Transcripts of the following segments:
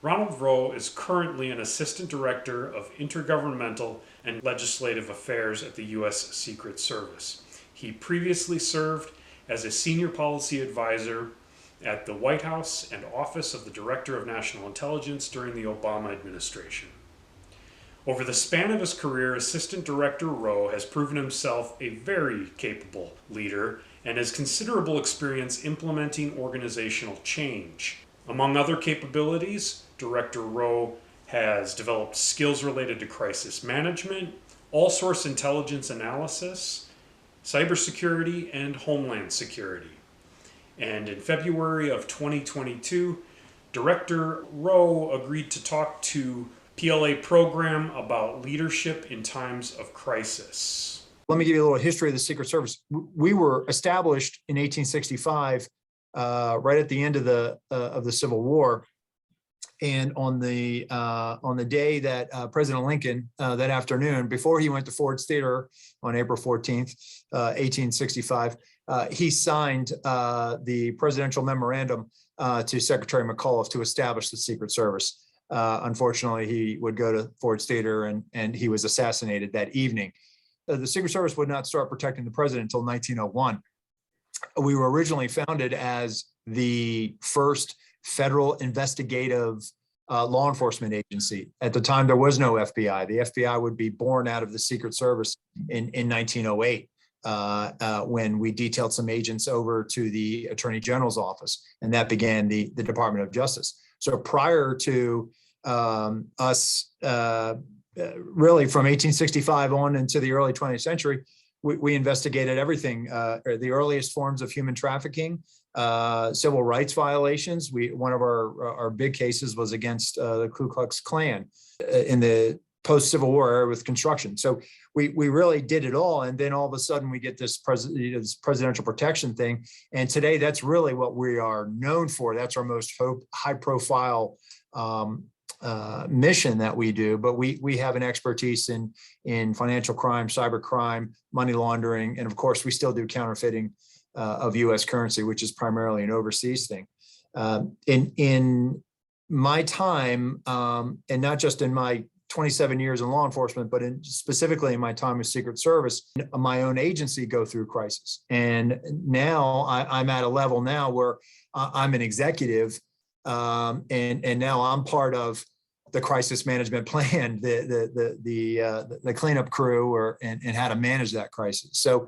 Ronald Rowe is currently an Assistant Director of Intergovernmental and Legislative Affairs at the U.S. Secret Service. He previously served as a Senior Policy Advisor at the White House and Office of the Director of National Intelligence during the Obama administration. Over the span of his career, Assistant Director Rowe has proven himself a very capable leader and has considerable experience implementing organizational change. Among other capabilities, Director Rowe has developed skills related to crisis management, all-source intelligence analysis, cybersecurity, and homeland security. And in February of 2022, Director Rowe agreed to talk to PLA program about leadership in times of crisis. Let me give you a little history of the Secret Service. We were established in 1865, right at the end of the Civil War, and on the day that President Lincoln, that afternoon, before he went to Ford's Theater on April 14th, 1865, he signed the presidential memorandum to Secretary McAuliffe to establish the Secret Service. Unfortunately, he would go to Ford's Theater and he was assassinated that evening. The Secret Service would not start protecting the president until 1901. We were originally founded as the first federal investigative law enforcement agency. At the time, there was no FBI. The FBI would be born out of the Secret Service in 1908 when we detailed some agents over to the Attorney General's office, and that began the Department of Justice. So prior to us, really from 1865 on into the early 20th century, we investigated everything, the earliest forms of human trafficking, civil rights violations. One of our big cases was against the Ku Klux Klan in the post-Civil War era with construction. So we really did it all. And then all of a sudden we get this presidential protection thing. And today that's really what we are known for. That's our most high profile mission that we do, but we have an expertise in financial crime, cyber crime, money laundering, and of course we still do counterfeiting of U.S. currency, which is primarily an overseas thing. In my time, and not just in my 27 years in law enforcement, but specifically in my time with Secret Service, my own agency go through crisis. And now I'm at a level now where I'm an executive, and now I'm part of the crisis management plan, the cleanup crew, and how to manage that crisis. So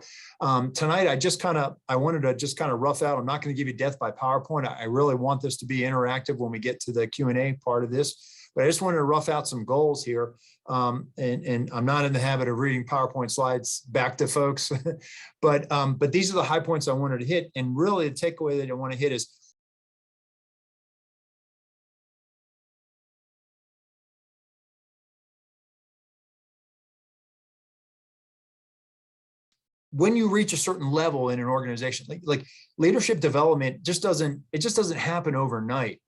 tonight, I wanted to just kind of rough out. I'm not going to give you death by PowerPoint. I really want this to be interactive when we get to the Q&A part of this. But I just wanted to rough out some goals here. And I'm not in the habit of reading PowerPoint slides back to folks, but these are the high points I wanted to hit. And really the takeaway that I want to hit is, when you reach a certain level in an organization, like leadership development just doesn't happen overnight.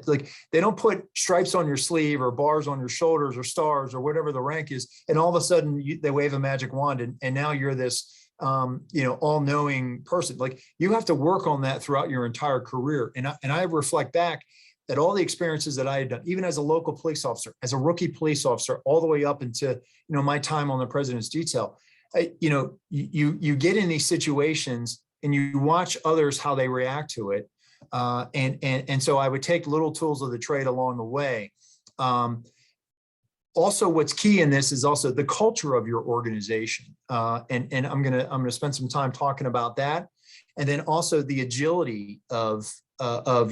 Like they don't put stripes on your sleeve or bars on your shoulders or stars or whatever the rank is, and all of a sudden they wave a magic wand and now you're this all-knowing person. Like you have to work on that throughout your entire career. And I reflect back at all the experiences that I had done, even as a local police officer, as a rookie police officer, all the way up into my time on the president's detail. You get in these situations and you watch others, how they react to it. And so I would take little tools of the trade along the way. Also, what's key in this is also the culture of your organization. And I'm gonna spend some time talking about that. And then also the agility of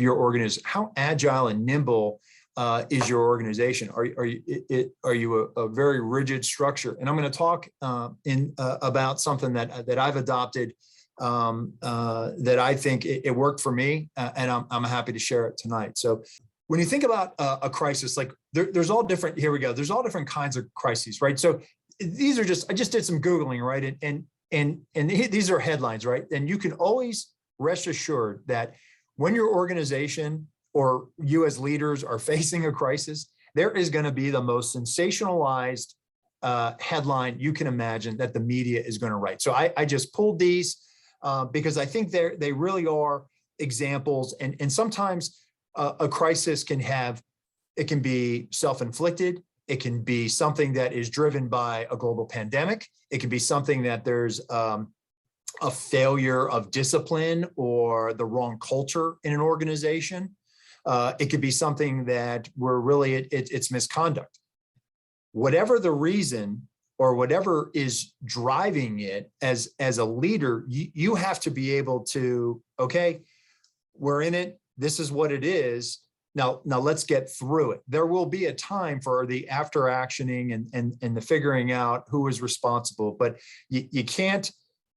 your organization. How agile and nimble is your organization? Are you a very rigid structure? And I'm going to talk about something that I've adopted that I think it worked for me, and I'm happy to share it tonight. So when you think about a crisis, like there's all different. Here we go. There's all different kinds of crises, right? So these are I just did some Googling, right? And these are headlines, right? And you can always rest assured that when your organization or you as leaders are facing a crisis, there is going to be the most sensationalized headline you can imagine that the media is going to write. So I just pulled these because I think they really are examples. And sometimes a crisis can be self-inflicted. It can be something that is driven by a global pandemic. It can be something that there's a failure of discipline or the wrong culture in an organization. It could be something that it's misconduct. Whatever the reason or whatever is driving it, as a leader, you have to be able to, okay, we're in it. This is what it is. Now let's get through it. There will be a time for the after actioning and the figuring out who is responsible, but you can't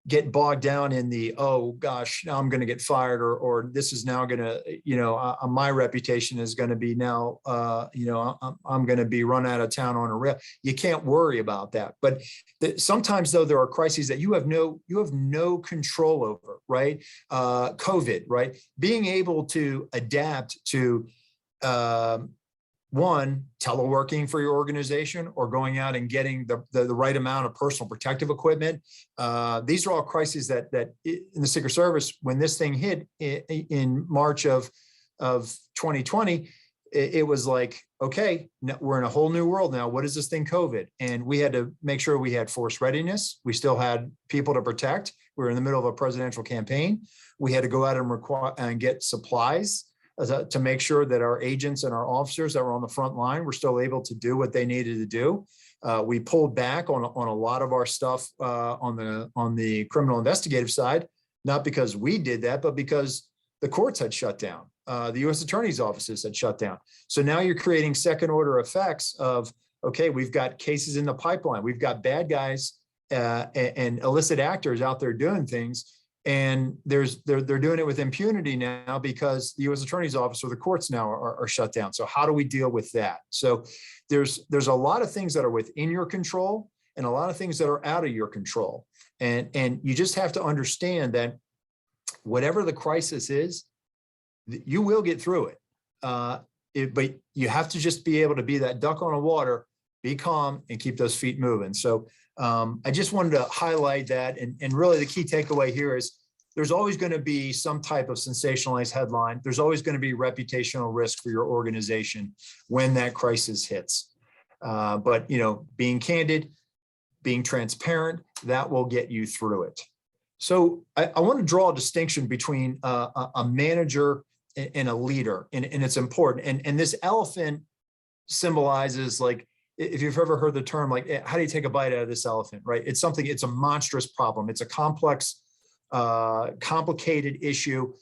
get bogged down in the, oh gosh, now I'm going to get fired, or this is now going to, my reputation is going to be now, I'm going to be run out of town on a rail. You can't worry about that. But sometimes though, there are crises that you have no control over, right? COVID, right? Being able to adapt to, one, teleworking for your organization or going out and getting the right amount of personal protective equipment. These are all crises that in the Secret Service, when this thing hit in March of 2020, it was like, okay, we're in a whole new world now. What is this thing, COVID? And we had to make sure we had force readiness. We still had people to protect. We were in the middle of a presidential campaign. We had to go out and get supplies to make sure that our agents and our officers that were on the front line were still able to do what they needed to do. We pulled back on a lot of our stuff on the criminal investigative side, not because we did that, but because the courts had shut down. The U.S. attorney's offices had shut down. So now you're creating second order effects of, okay, we've got cases in the pipeline. We've got bad guys and illicit actors out there doing things. And they're doing it with impunity now because the U.S. attorney's office or the courts now are shut down. So how do we deal with that? So there's a lot of things that are within your control and a lot of things that are out of your control. And you just have to understand that whatever the crisis is, you will get through it. But you have to just be able to be that duck on the water, be calm, and keep those feet moving. So I just wanted to highlight that. And really the key takeaway here is there's always going to be some type of sensationalized headline. There's always going to be reputational risk for your organization when that crisis hits. But, being candid, being transparent, that will get you through it. So I want to draw a distinction between a manager and a leader, and it's important. And this elephant symbolizes, like, if you've ever heard the term, like, how do you take a bite out of this elephant, right? It's a monstrous problem. It's a complex, complicated issue.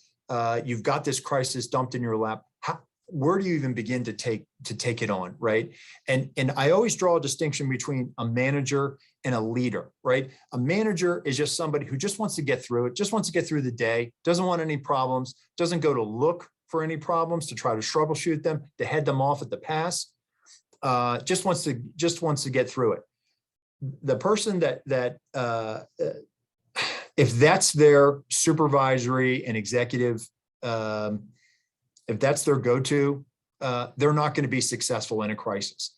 You've got this crisis dumped in your lap. Where do you even begin to take it on, right? And I always draw a distinction between a manager and a leader, right? A manager is just somebody who just wants to get through it, just wants to get through the day, doesn't want any problems, doesn't go to look for any problems to try to troubleshoot them, to head them off at the pass. Just wants to get through it. The person that if that's their supervisory and executive, if that's their go-to, they're not going to be successful in a crisis.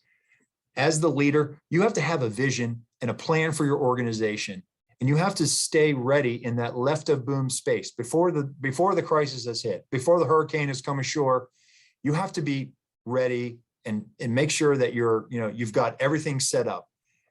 As the leader, you have to have a vision and a plan for your organization, and you have to stay ready in that left of boom space before the crisis has hit, before the hurricane has come ashore. You have to be ready and make sure that you've got everything set up.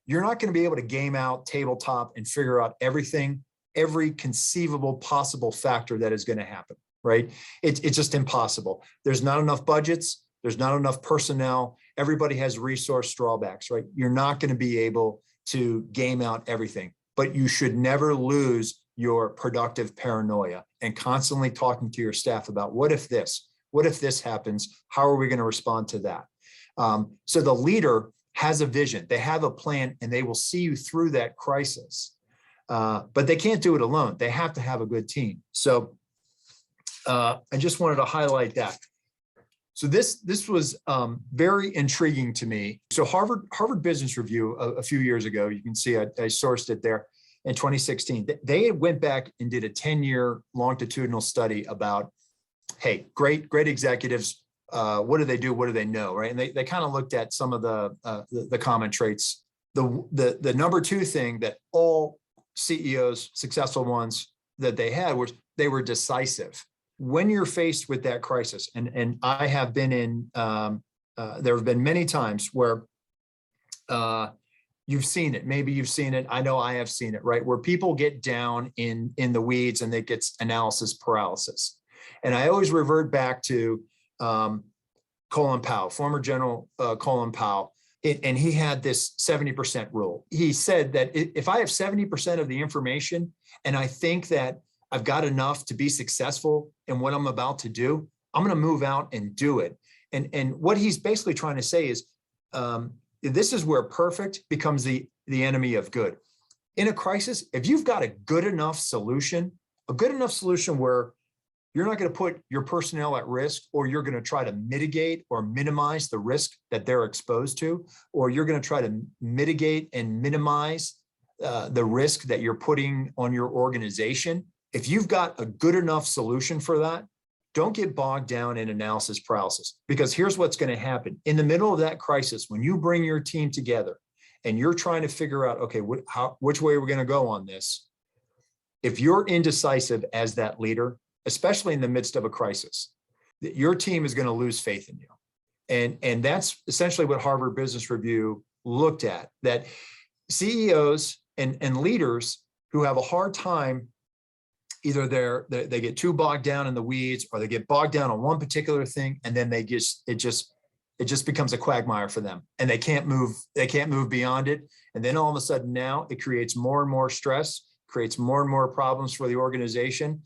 You're not going to be able to game out tabletop and figure out every conceivable possible factor that is going to happen, right? It's just impossible. There's not enough budgets. There's not enough personnel. Everybody has resource drawbacks, right? You're not going to be able to game out everything, but you should never lose your productive paranoia and constantly talking to your staff about what if this happens? How are we going to respond to that? So the leader has a vision, they have a plan, and they will see you through that crisis. But they can't do it alone. They have to have a good team. So I just wanted to highlight that. So this was very intriguing to me. So Harvard Business Review a few years ago, you can see I sourced it there in 2016. They went back and did a 10-year longitudinal study about hey, great executives, what do they do? What do they know? Right. And they kind of looked at some of the common traits. The number two thing that all CEOs, successful ones, that they had was they were decisive. When you're faced with that crisis, and I have been in, there have been many times where you've seen it. Maybe you've seen it. I know I have seen it, right? Where people get down in the weeds and they get analysis paralysis. And I always revert back to Colin Powell, former General Colin Powell. And he had this 70% rule. He said that if I have 70% of the information and I think that I've got enough to be successful in what I'm about to do, I'm going to move out and do it. And what he's basically trying to say is, this is where perfect becomes the enemy of good. In a crisis, if you've got a good enough solution where you're not going to put your personnel at risk, or you're going to try to mitigate or minimize the risk that they're exposed to, or you're going to try to mitigate and minimize the risk that you're putting on your organization. If you've got a good enough solution for that, don't get bogged down in analysis paralysis, because here's what's going to happen. In the middle of that crisis, when you bring your team together and you're trying to figure out, okay, which way we're going to go on this, if you're indecisive as that leader, especially in the midst of a crisis, your team is going to lose faith in you. And that's essentially what Harvard Business Review looked at, that CEOs and leaders who have a hard time, either they get too bogged down in the weeds, or they get bogged down on one particular thing, and then it just becomes a quagmire for them, and they can't move beyond it. And then all of a sudden now it creates more and more stress, creates more and more problems for the organization.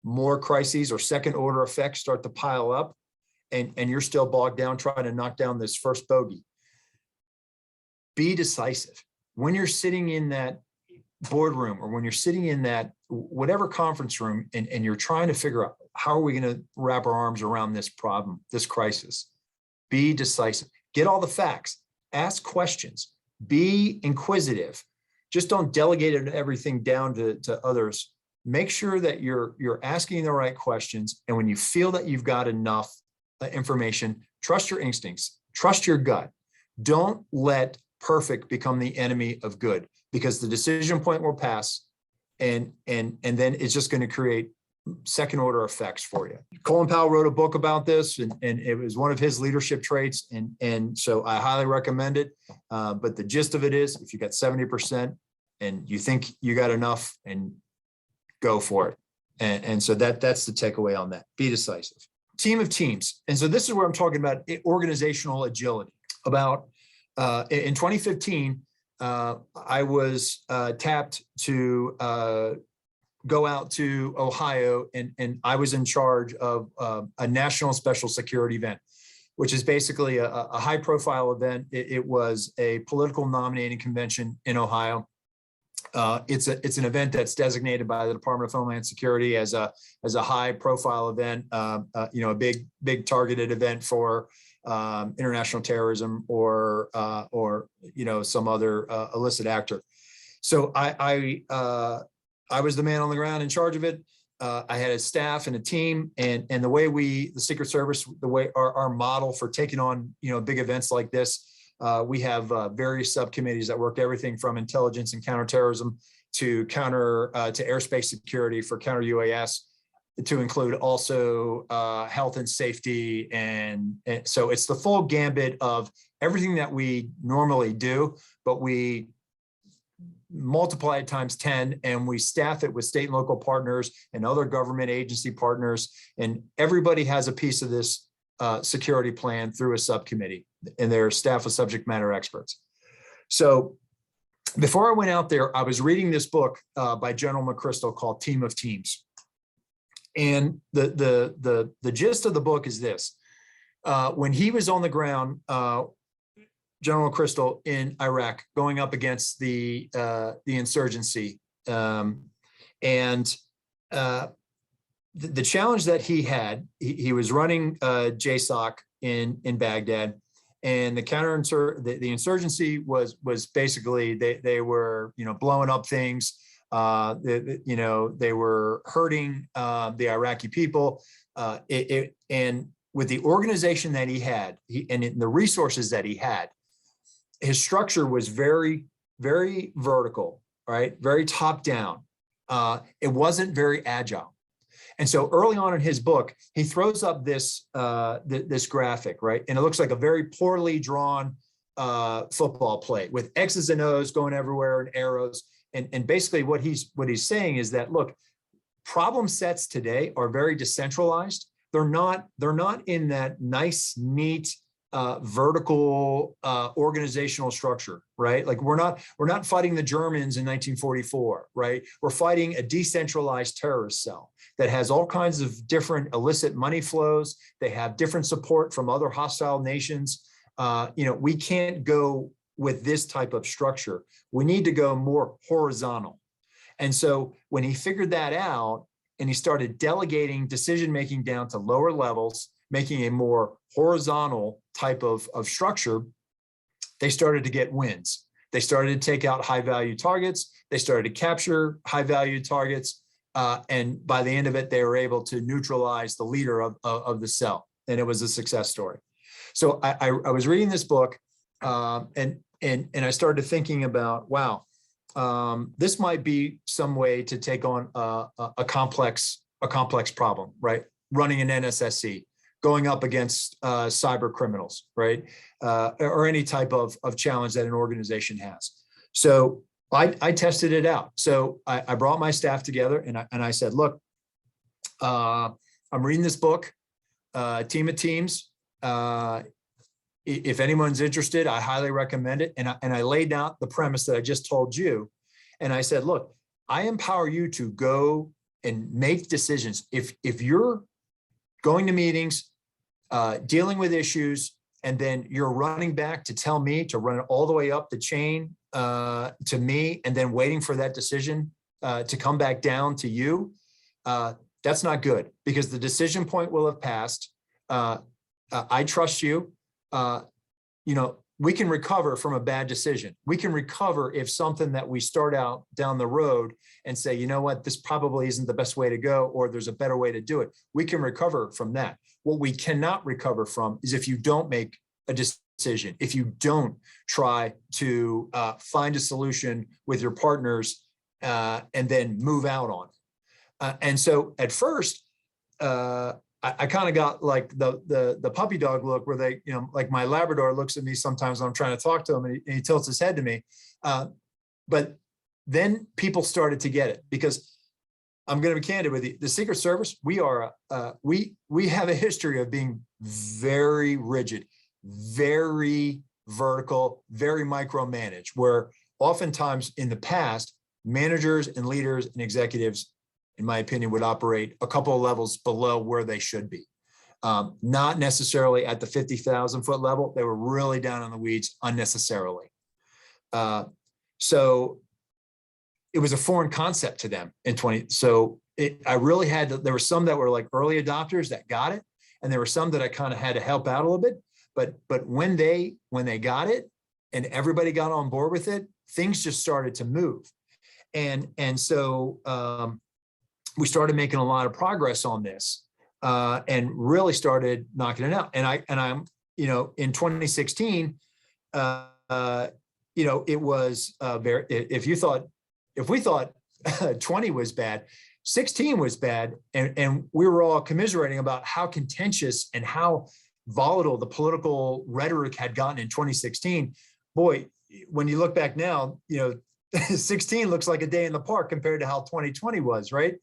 More crises or second order effects start to pile up, and you're still bogged down trying to knock down this first bogey. Be decisive. When you're sitting in that boardroom, or when you're sitting in that whatever conference room, and you're trying to figure out how are we going to wrap our arms around this problem, this crisis, be decisive. Get all the facts, ask questions, be inquisitive. Just don't delegate everything down to others. Make sure that you're asking the right questions. And when you feel that you've got enough information, trust your instincts, trust your gut. Don't let perfect become the enemy of good, because the decision point will pass, and then it's just going to create second order effects for you. Colin Powell wrote a book about this, and it was one of his leadership traits. And so I highly recommend it. But the gist of it is, if you got 70% and you think you got enough, and go for it. And so that's the takeaway on that. Be decisive. Team of teams. And so this is where I'm talking about organizational agility. In 2015, I was tapped to go out to Ohio, and I was in charge of a national special security event, which is basically a high profile event. It was a political nominating convention in Ohio. It's an event that's designated by the Department of Homeland Security as a high profile event, a big targeted event for international terrorism or some other illicit actor. So I was the man on the ground in charge of it. I had a staff and a team, and the way the Secret Service, the way our model for taking on big events like this. We have various subcommittees that work everything from intelligence and counterterrorism to airspace security for counter UAS, to include also health and safety. And so it's the full gambit of everything that we normally do, but we multiply it times 10, and we staff it with state and local partners and other government agency partners. And everybody has a piece of this security plan through a subcommittee, and their staff of subject matter experts. So before I went out there, I was reading this book by General McChrystal called Team of Teams. And the gist of the book is this. When he was on the ground, General McChrystal in Iraq, going up against the insurgency, the challenge that he had, he was running JSOC in Baghdad, and the insurgency was basically they were blowing up things. They were hurting the Iraqi people. and with the organization that he had, and the resources that he had, his structure was very, very vertical, right? Very top down. It wasn't very agile. And so early on in his book, he throws up this this graphic, right? And it looks like a very poorly drawn football play with X's and O's going everywhere and arrows. And basically what he's saying is that, look, problem sets today are very decentralized. They're not in that nice, neat, vertical organizational structure, right? Like we're not fighting the Germans in 1944, right? We're fighting a decentralized terrorist cell that has all kinds of different illicit money flows. They have different support from other hostile nations. We can't go with this type of structure. We need to go more horizontal. And so when he figured that out and he started delegating decision-making down to lower levels, making a more horizontal type of structure, they started to get wins. They started to take out high-value targets. They started to capture high-value targets. And by the end of it, they were able to neutralize the leader of the cell. And it was a success story. So I was reading this book and I started thinking about, wow, this might be some way to take on a complex problem, right? Running an NSSC, going up against cyber criminals, right? Or any type of challenge that an organization has. So I tested it out. So I brought my staff together and I said, look, I'm reading this book, Team of Teams. If anyone's interested, I highly recommend it. And I laid out the premise that I just told you. And I said, look, I empower you to go and make decisions. If you're going to meetings, dealing with issues, and then you're running back to tell me to run it all the way up the chain to me, and then waiting for that decision to come back down to you, that's not good, because the decision point will have passed. I trust you. We can recover from a bad decision. We can recover if something that we start out down the road and say, you know what, this probably isn't the best way to go, or there's a better way to do it. We can recover from that. What we cannot recover from is if you don't make a decision, if you don't try to find a solution with your partners and then move out on it. And so at first, I kind of got like the puppy dog look, where they, like my Labrador looks at me sometimes when I'm trying to talk to him, and he tilts his head to me. But then people started to get it, because I'm going to be candid with you. The Secret Service, we have a history of being very rigid, very vertical, very micromanaged, where oftentimes in the past, managers and leaders and executives, in my opinion, would operate a couple of levels below where they should be. Not necessarily at the 50,000 foot level. They were really down in the weeds unnecessarily. So it was a foreign concept to them in 20. So I really had to, there were some that were like early adopters that got it. And there were some that I kind of had to help out a little bit. But when they got it and everybody got on board with it, things just started to move. And so we started making a lot of progress on this and really started knocking it out. And I'm, in 2016, it was very, if we thought 20 was bad, 16 was bad. And we were all commiserating about how contentious and how volatile the political rhetoric had gotten in 2016. Boy, when you look back now, 16 looks like a day in the park compared to how 2020 was, right?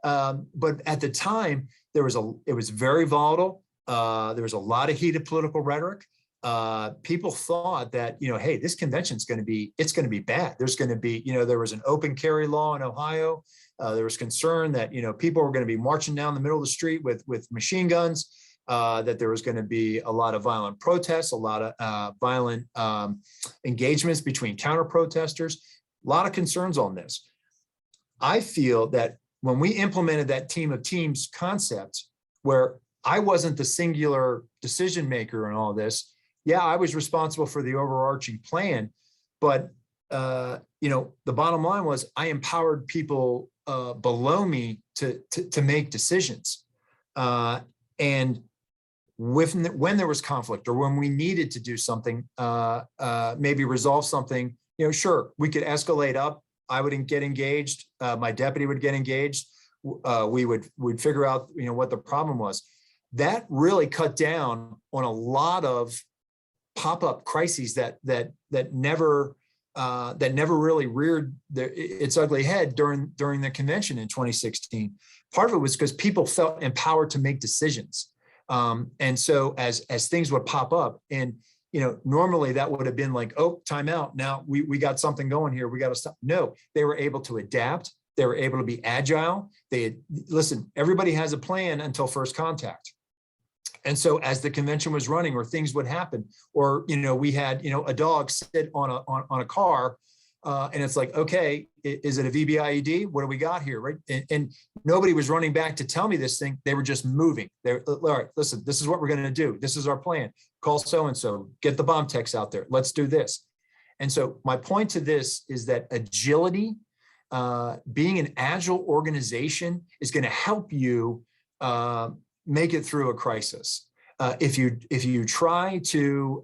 But at the time, it was very volatile. There was a lot of heated political rhetoric. People thought that, hey, this convention's going to be bad. There's going to be, there was an open carry law in Ohio. There was concern that, people were going to be marching down the middle of the street with machine guns, that there was going to be a lot of violent protests, a lot of violent engagements between counter protesters, a lot of concerns on this. I feel that when we implemented that team of teams concept, where I wasn't the singular decision maker in all this, yeah, I was responsible for the overarching plan, but the bottom line was I empowered people below me to make decisions. And when there was conflict or when we needed to do something, maybe resolve something, sure, we could escalate up. I would get engaged. My deputy would get engaged. We'd figure out, what the problem was. That really cut down on a lot of pop-up crises that never really reared its ugly head during the convention in 2016. Part of it was because people felt empowered to make decisions. And so as things would pop up, and normally that would have been like, oh, time out. Now we got something going here. We got to stop. No, they were able to adapt. They were able to be agile. Listen, everybody has a plan until first contact. And so as the convention was running, or things would happen, or, we had, a dog sit on a car, and it's like, okay, is it a VBIED? What do we got here, right? And nobody was running back to tell me this thing. They were just moving. All right, listen, this is what we're going to do. This is our plan. Call so-and-so, get the bomb techs out there. Let's do this. And so my point to this is that agility, being an agile organization, is going to help you make it through a crisis. If you try to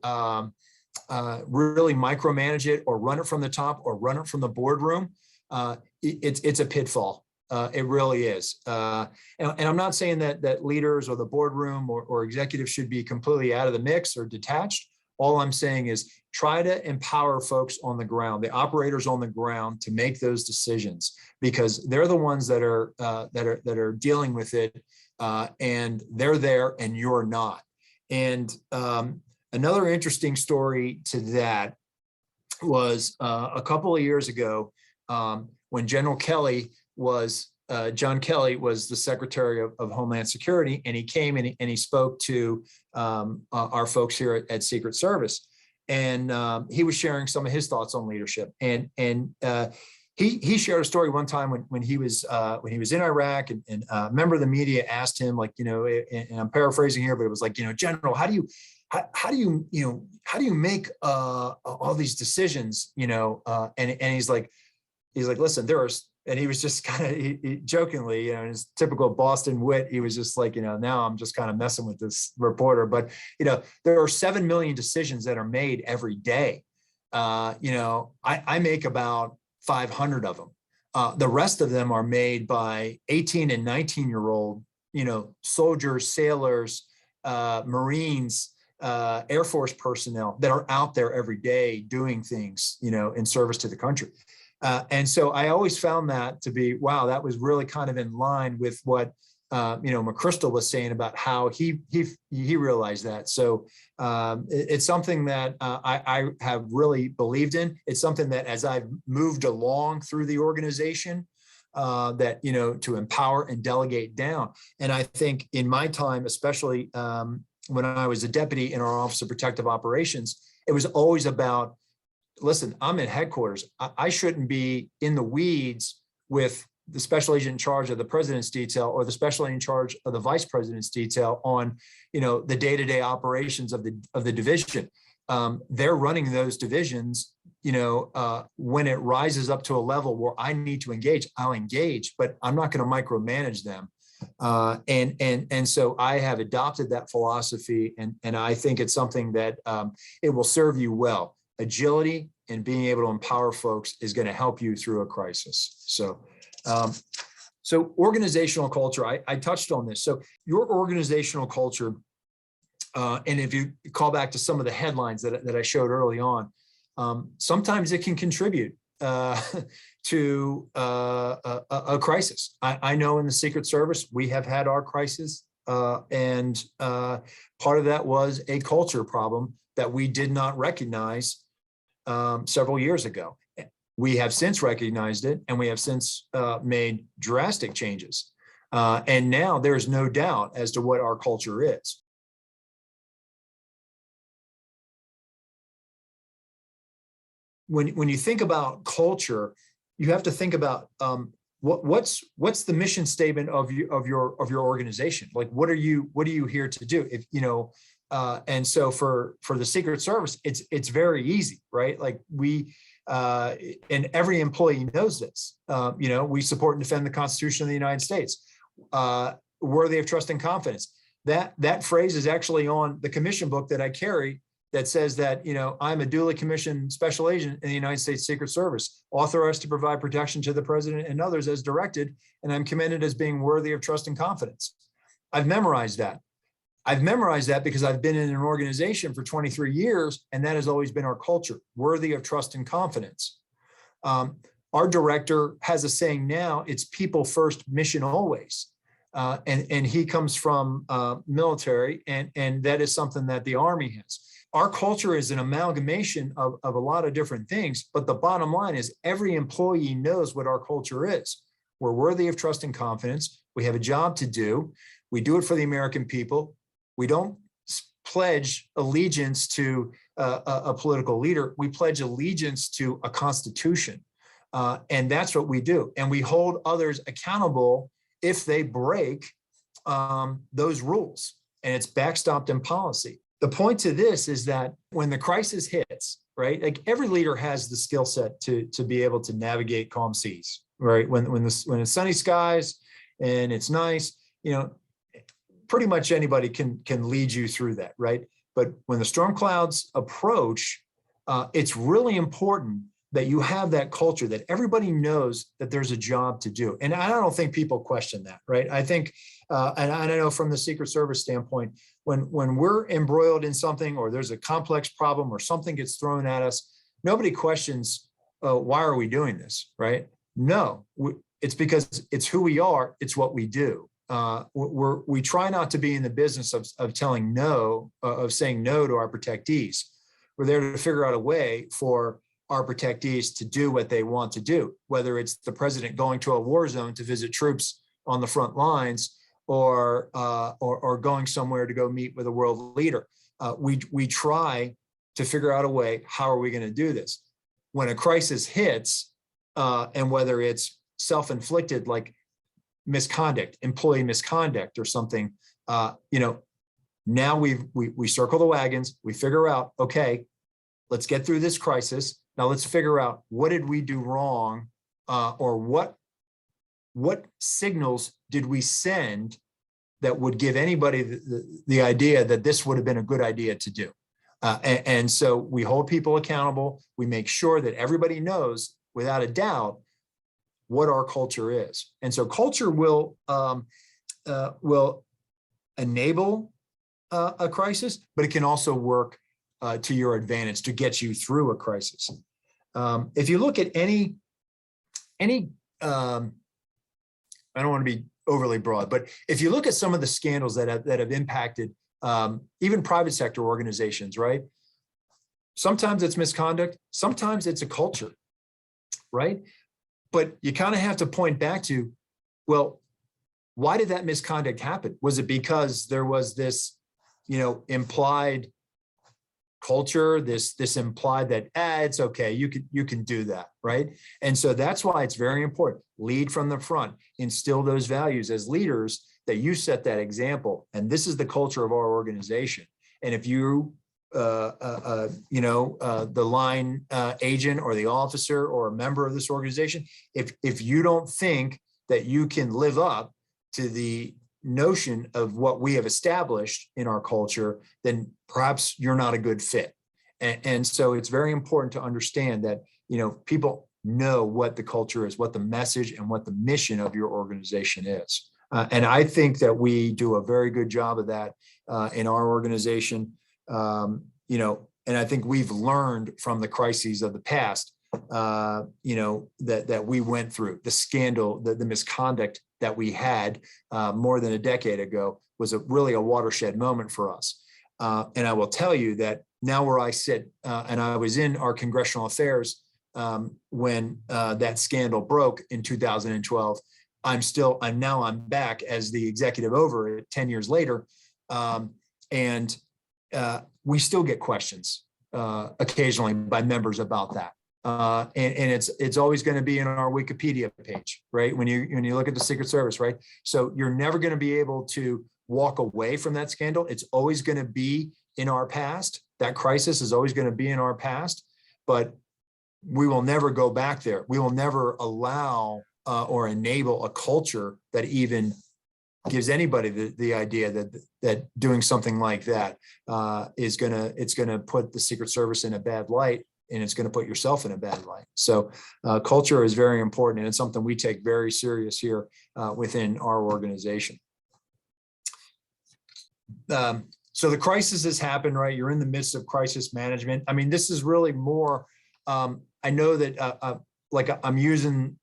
really micromanage it, or run it from the top, or run it from the boardroom, it's a pitfall. It really is. And I'm not saying that leaders or the boardroom or executives should be completely out of the mix or detached. All I'm saying is try to empower folks on the ground, the operators on the ground, to make those decisions, because they're the ones that are dealing with it, and they're there and you're not. And another interesting story to that was a couple of years ago, when John Kelly was the Secretary of Homeland Security, and he came and he spoke to our folks here at Secret Service, and he was sharing some of his thoughts on leadership. And he shared a story one time when he was in Iraq, and a member of the media asked him, like, and I'm paraphrasing here, but it was like, General, how do you make all these decisions, and he's like, listen, and he was just kind of jokingly, in his typical Boston wit, he was just like, now I'm just kind of messing with this reporter, but there are 7 million decisions that are made every day. I make about 500 of them. The rest of them are made by 18 and 19-year-old, soldiers, sailors, Marines, Air Force personnel that are out there every day doing things, in service to the country. And so I always found that to be, wow, that was really kind of in line with what, McChrystal was saying about how he realized that. So it's something that I have really believed in. It's something that, as I've moved along through the organization, that, to empower and delegate down. And I think in my time, especially when I was a deputy in our Office of Protective Operations, it was always about, listen, I'm in headquarters. I shouldn't be in the weeds with the special agent in charge of the president's detail, or the special agent in charge of the vice president's detail on, the day-to-day operations of the division. They're running those divisions. When it rises up to a level where I need to engage, I'll engage, but I'm not going to micromanage them. And so I have adopted that philosophy, and I think it's something that it will serve you well. Agility and being able to empower folks is going to help you through a crisis. So organizational culture, I touched on this. So your organizational culture, and if you call back to some of the headlines that I showed early on, sometimes it can contribute to a crisis. I know in the Secret Service, we have had our crisis, and part of that was a culture problem that we did not recognize several years ago. We have since recognized it, and we have since made drastic changes. And now there's no doubt as to what our culture is. When you think about culture, you have to think about what's the mission statement of your organization. Like, what are you here to do? If and so for the Secret Service, it's very easy, right? Like and every employee knows this. We support and defend the Constitution of the United States. worthy of trust and confidence. That phrase is actually on the commission book that I carry that says that, I'm a duly commissioned special agent in the United States Secret Service, authorized to provide protection to the president and others as directed, and I'm commended as being worthy of trust and confidence. I've memorized that. I've memorized that because I've been in an organization for 23 years, and that has always been our culture, worthy of trust and confidence. Our director has a saying now, it's people first, mission always. And he comes from military, and that is something that the Army has. Our culture is an amalgamation of a lot of different things, but the bottom line is every employee knows what our culture is. We're worthy of trust and confidence. We have a job to do. We do it for the American people. We don't pledge allegiance to a political leader. We pledge allegiance to a constitution. And that's what we do. And we hold others accountable if they break those rules. And it's backstopped in policy. The point to this is that when the crisis hits, right, like every leader has the skill set to be able to navigate calm seas, right? When it's sunny skies and it's nice, pretty much anybody can lead you through that, right? But when the storm clouds approach, it's really important that you have that culture that everybody knows that there's a job to do. And I don't think people question that, right? I think, and I know from the Secret Service standpoint, when we're embroiled in something or there's a complex problem or something gets thrown at us, nobody questions, why are we doing this, right? No, it's because it's who we are, it's what we do. We try not to be in the business of telling no, of saying no to our protectees. We're there to figure out a way for our protectees to do what they want to do, whether it's the president going to a war zone to visit troops on the front lines or going somewhere to go meet with a world leader. We try to figure out a way, how are we going to do this? When a crisis hits, and whether it's self-inflicted like misconduct, employee misconduct or something, now we circle the wagons, we figure out, okay, let's get through this crisis. Now let's figure out what did we do wrong, or what signals did we send that would give anybody the idea that this would have been a good idea to do. And so we hold people accountable. We make sure that everybody knows without a doubt what our culture is. And so culture will enable a crisis, but it can also work to your advantage to get you through a crisis. If you look at any, I don't want to be overly broad, but if you look at some of the scandals that have impacted even private sector organizations, right? Sometimes it's misconduct, sometimes it's a culture, right? But you kind of have to point back to, well, why did that misconduct happen? Was it because there was this, implied culture, this implied that, it's okay, you can do that, right? And so that's why it's very important. Lead from the front, instill those values as leaders, that you set that example. And this is the culture of our organization. And if you, the line agent or the officer or a member of this organization, if you don't think that you can live up to the notion of what we have established in our culture, then perhaps you're not a good fit. And so it's very important to understand that, people know what the culture is, what the message and what the mission of your organization is. And I think that we do a very good job of that in our organization. And I think we've learned from the crises of the past, that we went through. The scandal, the misconduct that we had more than a decade ago was really a watershed moment for us. And I will tell you that now where I sit, and I was in our congressional affairs when that scandal broke in 2012. I'm back as the executive over it 10 years later. And we still get questions occasionally by members about that. And it's always going to be in our Wikipedia page, right? When you look at the Secret Service, right? So you're never going to be able to walk away from that scandal. It's always going to be in our past. That crisis is always going to be in our past, but we will never go back there. We will never allow or enable a culture that even gives anybody the idea that doing something like that it's gonna put the Secret Service in a bad light, and it's going to put yourself in a bad light. So culture is very important, and it's something we take very serious here within our organization. So the crisis has happened, right? You're in the midst of crisis management. I mean, this is really more, I know that like I'm using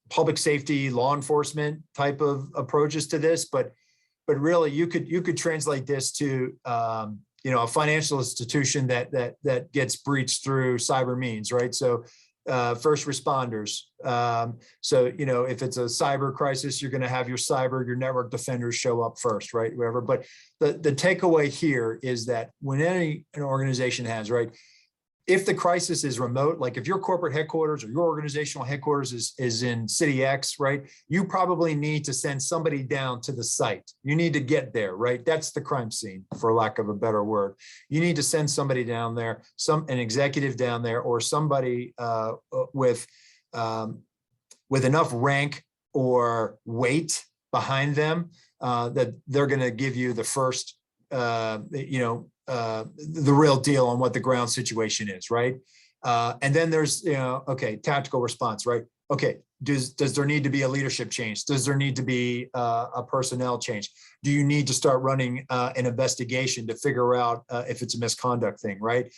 public safety, law enforcement type of approaches to this, but really you could translate this to a financial institution that gets breached through cyber means, right? So first responders. So if it's a cyber crisis, you're going to have your network defenders show up first, right? Whatever. But the takeaway here is that when an organization has, right, if the crisis is remote, like if your corporate headquarters or your organizational headquarters is in city X, right, you probably need to send somebody down to the site. You need to get there, right? That's the crime scene, for lack of a better word. You need to send somebody down there, an executive down there, or somebody with enough rank or weight behind them that they're going to give you the first, the real deal on what the ground situation is, right? And then there's, okay, tactical response, right? Okay, does there need to be a leadership change? Does there need to be a personnel change? Do you need to start running an investigation to figure out if it's a misconduct thing, right?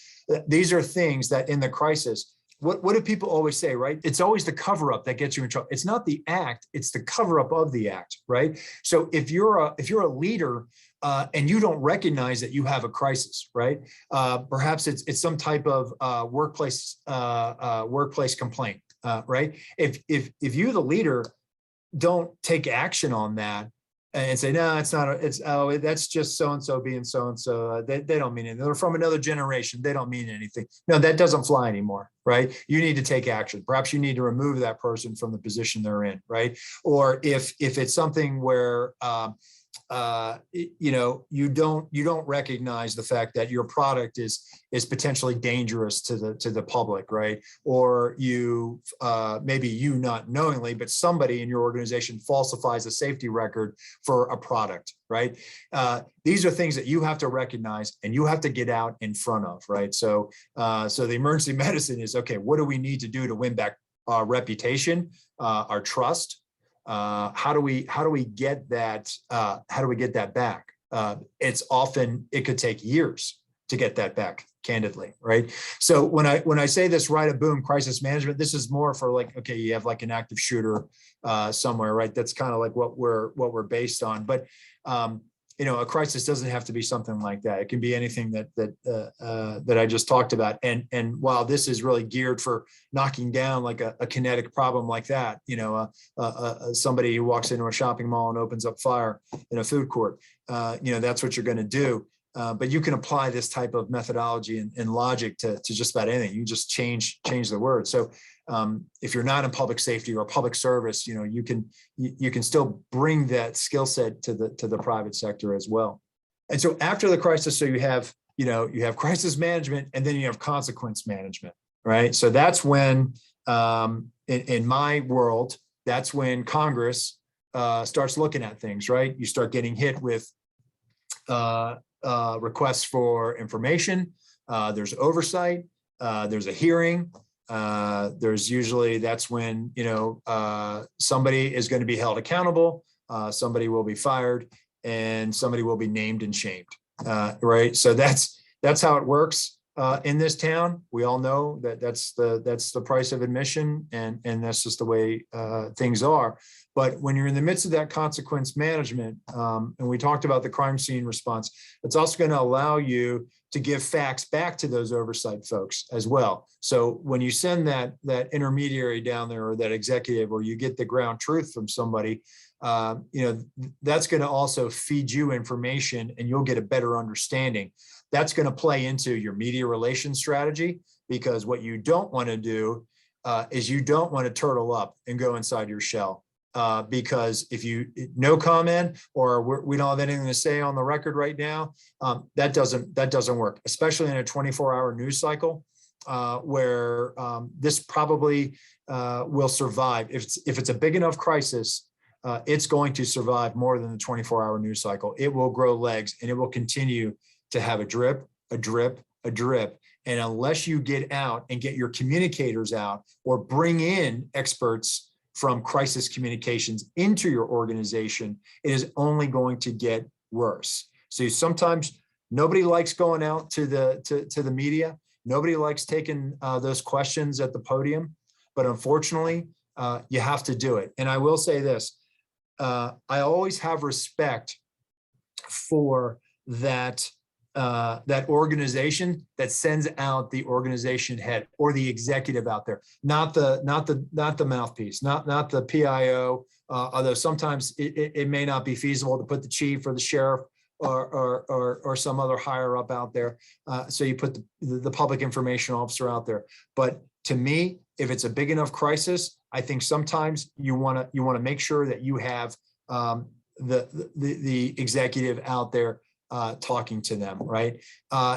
These are things that in the crisis, what do people always say, right? It's always the cover up that gets you in trouble. It's not the act, it's the cover up of the act, right? So if you're a leader and you don't recognize that you have a crisis, right? Perhaps it's some type of workplace complaint, right? If you, the leader, don't take action on that and say, no, it's not, that's just so-and-so being so-and-so. They don't mean anything. They're from another generation. They don't mean anything. No, that doesn't fly anymore, right? You need to take action. Perhaps you need to remove that person from the position they're in, right? Or if it's something where, you don't recognize the fact that your product is potentially dangerous to the public, right? Or you maybe you not knowingly, but somebody in your organization falsifies a safety record for a product, right? These are things that you have to recognize and you have to get out in front of, right? So the emergency medicine is, okay, what do we need to do to win back our reputation, our trust? How do we get that? How do we get that back? It could take years to get that back, candidly, right? So when I say this, right, a boom crisis management, this is more for like, okay, you have like an active shooter somewhere, right? That's kind of like what we're based on. But a crisis doesn't have to be something like that. It can be anything that I just talked about. And while this is really geared for knocking down like a kinetic problem like that, somebody who walks into a shopping mall and opens up fire in a food court, that's what you're going to do. But you can apply this type of methodology and logic to just about anything. You just change the word. So if you're not in public safety or public service, you can still bring that skill set to the private sector as well. And so after the crisis, so you have crisis management, and then you have consequence management, right? So that's when, in my world, that's when Congress starts looking at things, right? You start getting hit with requests for information. There's oversight. There's a hearing. That's when somebody is going to be held accountable. Somebody will be fired, and somebody will be named and shamed. Right. So that's how it works in this town. We all know that's the price of admission, and that's just the way things are. But when you're in the midst of that consequence management, and we talked about the crime scene response, it's also going to allow you to give facts back to those oversight folks as well. So when you send that intermediary down there, or that executive, or you get the ground truth from somebody, that's going to also feed you information, and you'll get a better understanding. That's going to play into your media relations strategy, because what you don't want to do is you don't want to turtle up and go inside your shell. Because if no comment, or we don't have anything to say on the record right now, that doesn't work, especially in a 24-hour news cycle, where this probably will survive. If it's a big enough crisis, it's going to survive more than the 24-hour news cycle. It will grow legs, and it will continue to have a drip, a drip, a drip. And unless you get out and get your communicators out or bring in experts from crisis communications into your organization, it is only going to get worse. So sometimes nobody likes going out to the media. Nobody likes taking those questions at the podium, but unfortunately, you have to do it. And I will say this, I always have respect for that organization that sends out the organization head or the executive out there, not the mouthpiece, not the PIO. Although sometimes it may not be feasible to put the chief or the sheriff or some other higher up out there. So you put the public information officer out there. But to me, if it's a big enough crisis, I think sometimes you want to make sure that you have the executive out there talking to them, right?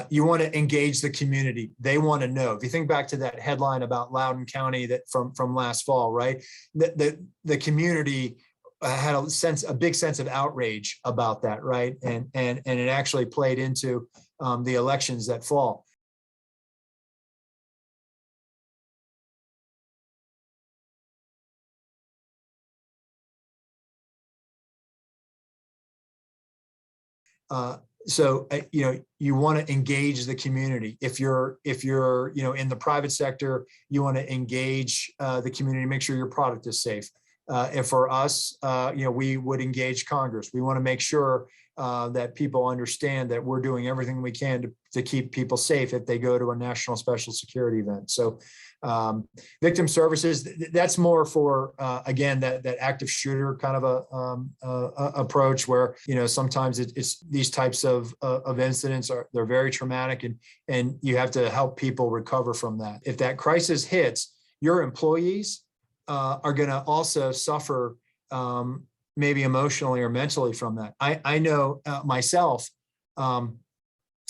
You want to engage the community. They want to know. If you think back to that headline about Loudoun County that from last fall, right? The community had a big sense of outrage about that, right? And it actually played into the elections that fall. So you want to engage the community. If you're in the private sector, you want to engage the community, make sure your product is safe. And for us, we would engage Congress. We want to make sure that people understand that we're doing everything we can to keep people safe if they go to a national special security event. So victim services, that's more for, again, that active shooter kind of a approach where, sometimes it's these types of incidents they're very traumatic and you have to help people recover from that. If that crisis hits, your employees are going to also suffer maybe emotionally or mentally from that. I know myself